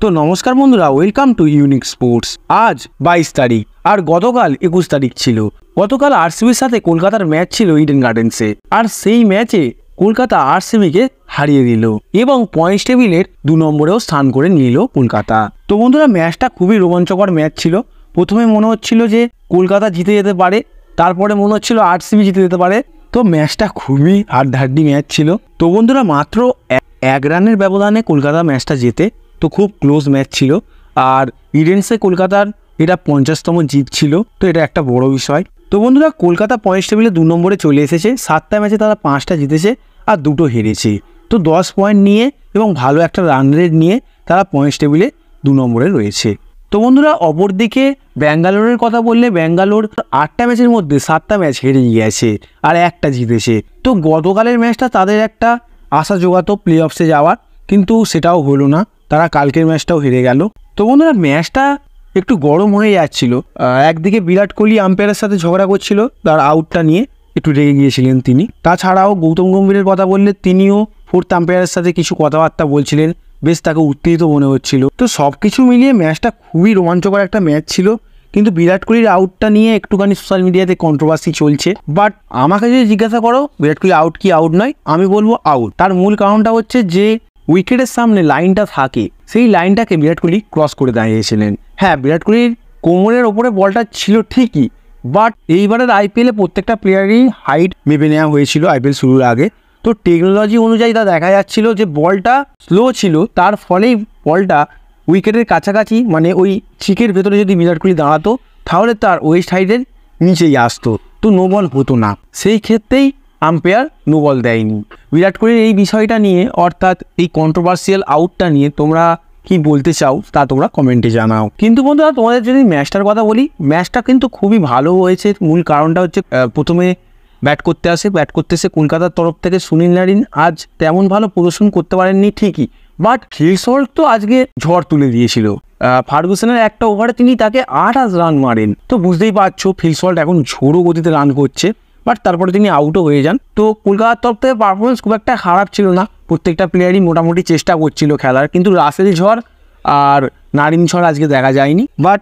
তো নমস্কার বন্ধুরা, ওয়েলকাম টু ইউনিক স্পোর্টস। আজ 22 তারিখ আর গতকাল 21 তারিখ ছিল। গতকাল আরসিবির সাথে কলকাতার ম্যাচ ছিল ইডেন গার্ডেন্সে, আর সেই ম্যাচে কলকাতা আরসিবিকে হারিয়ে দিল এবং পয়েন্টস টেবিলের 2 নম্বরেও স্থান করে নিল কলকাতা। তো বন্ধুরা, ম্যাচটা খুবই রোমাঞ্চকর ম্যাচ ছিল। প্রথমে মনে হচ্ছিল যে কলকাতা জিতে যেতে পারে, তারপরে মনে হচ্ছিল আরসিবি জিতে যেতে পারে। তো ম্যাচটা খুবই হাড্ডাহাড্ডি ম্যাচ ছিল। তো বন্ধুরা, মাত্র 1 রানের ব্যবধানে কলকাতা ম্যাচটা জেতে। তো খুব ক্লোজ ম্যাচ ছিল, আর ইডেন্সে কলকাতার এটা 50তম জিত ছিল। তো এটা একটা বড় বিষয়। তো বন্ধুরা, কলকাতা পয়েন্টস টেবিলে 2 নম্বরে চলে এসেছে। 7টা ম্যাচে তারা 5টা জিতেছে আর 2টো হেরেছে। তো 10 পয়েন্ট নিয়ে এবং ভালো একটা রান রেট নিয়ে তারা পয়েন্টস টেবিলে 2 নম্বরে রয়েছে। তো বন্ধুরা, অপরদিকে ব্যাঙ্গালোরের কথা বললে, ব্যাঙ্গালোর 8টা ম্যাচের মধ্যে 7টা ম্যাচ হেরে গিয়েছে আর 1টা জিতেছে। তো গতকালের ম্যাচটা তাদের একটা আশা জোগাতো প্লে অফসে যাওয়ার, কিন্তু সেটাও হলো না। তারা কালকের ম্যাচটাও হেরে গেল। তো বন্ধুরা, ম্যাচটা একটু গরম হয়ে যাচ্ছিল। একদিকে বিরাট কোহলি আম্পায়ারের সাথে ঝগড়া করছিল, তার আউটটা নিয়ে একটু রেগে গিয়েছিলেন তিনি। তাছাড়াও গৌতম গম্ভীরের কথা বললে, তিনিও 4th আম্পায়ারের সাথে কিছু কথাবার্তা বলছিলেন, বেশ তাকে উত্তেজিত মনে হচ্ছিল। তো সব কিছু মিলিয়ে ম্যাচটা খুবই রোমাঞ্চকর একটা ম্যাচ ছিল। কিন্তু বিরাট কোহলির আউটটা নিয়ে একটুখানি সোশ্যাল মিডিয়াতে কন্ট্রোভার্সি চলছে। বাট আমাকে যদি জিজ্ঞাসা করো বিরাট কোহলি আউট কি আউট নয়, আমি বলবো আউট। তার মূল কারণটা হচ্ছে যে উইকেটের সামনে লাইনটা থাকে, সেই লাইনটাকে বিরাট কোহলি ক্রস করে দাঁড়িয়েছিলেন। হ্যাঁ, বিরাট কোহলির কোমরের ওপরে বলটা ছিল ঠিকই, বাট এইবারের আইপিএলে প্রত্যেকটা প্লেয়ারই হাইট মেপে নেওয়া হয়েছিল আইপিএল শুরুর আগে। তো টেকনোলজি অনুযায়ী তা দেখা যাচ্ছিল যে বলটা স্লো ছিল, তার ফলেই বলটা উইকেটের কাছাকাছি, মানে ওই চিকের ভেতরে যদি বিরাট কোহলি দাঁড়াতো তাহলে তার ওয়েস্ট হাইটের নিচেই আসতো, তো নো বল হতো না। সেই ক্ষেত্রেই আম্পায়ার নো বল দেয়নি। বিরাট কোহলির এই বিষয়টা নিয়ে, অর্থাৎ এই কন্ট্রোভার্সিয়াল আউটটা নিয়ে তোমরা কি বলতে চাও তা তোমরা কমেন্টে জানাও। কিন্তু বন্ধুরা, তোমাদের যদি ম্যাচটার কথা বলি, ম্যাচটা কিন্তু খুবই ভালো হয়েছে। মূল কারণটা হচ্ছে প্রথমে ব্যাট করতে এসে কলকাতার তরফ থেকে সুনীল নারিন আজ তেমন ভালো প্রদর্শন করতে পারেননি ঠিকই, বাট ফিল সল্ট তো আজকে ঝড় তুলে দিয়েছিল। ফার্গুসনের একটা ওভারে তিনি তাকে 28 রান মারেন। তো বুঝতেই পারছো ফিল সল্ট এখন ঝোড়ো গতিতে রান করছে, বাট তারপরে তিনি আউটও হয়ে যান। তো কলকাতার তরফ থেকে পারফরমেন্স খুব একটা খারাপ ছিল না, প্রত্যেকটা প্লেয়ারই মোটামুটি চেষ্টা করছিল খেলার। কিন্তু রাসেল ঝড় আর নারিন ঝড় আজকে দেখা যায়নি। বাট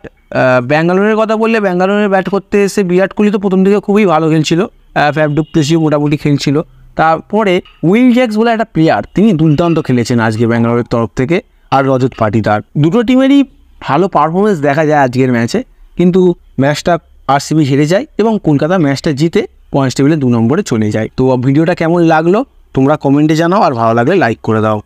ব্যাঙ্গালোরের কথা বললে, ব্যাঙ্গালোরের ব্যাট করতে এসে বিরাট কোহলি তো প্রথম দিকে খুবই ভালো খেলছিল, ফ্যাফ ডু প্লেসিও মোটামুটি খেলছিল। তারপরে উইল জ্যাক্স বলে একটা প্লেয়ার, তিনি দুর্দান্ত খেলেছেন আজকে ব্যাঙ্গালোরের তরফ থেকে। আর রজত পাটিদার, দুটো টিমেরই ভালো পারফরমেন্স দেখা যায় আজকের ম্যাচে। কিন্তু ম্যাচটা আরসিবি হেরে যায় এবং কলকাতা ম্যাচটা জিতে পয়েন্টস টেবিলে 2 নম্বরে চলে যায়। তো ভিডিওটা কেমন লাগলো তোমরা কমেন্টে জানাও, আর ভালো লাগলে লাইক করে দাও।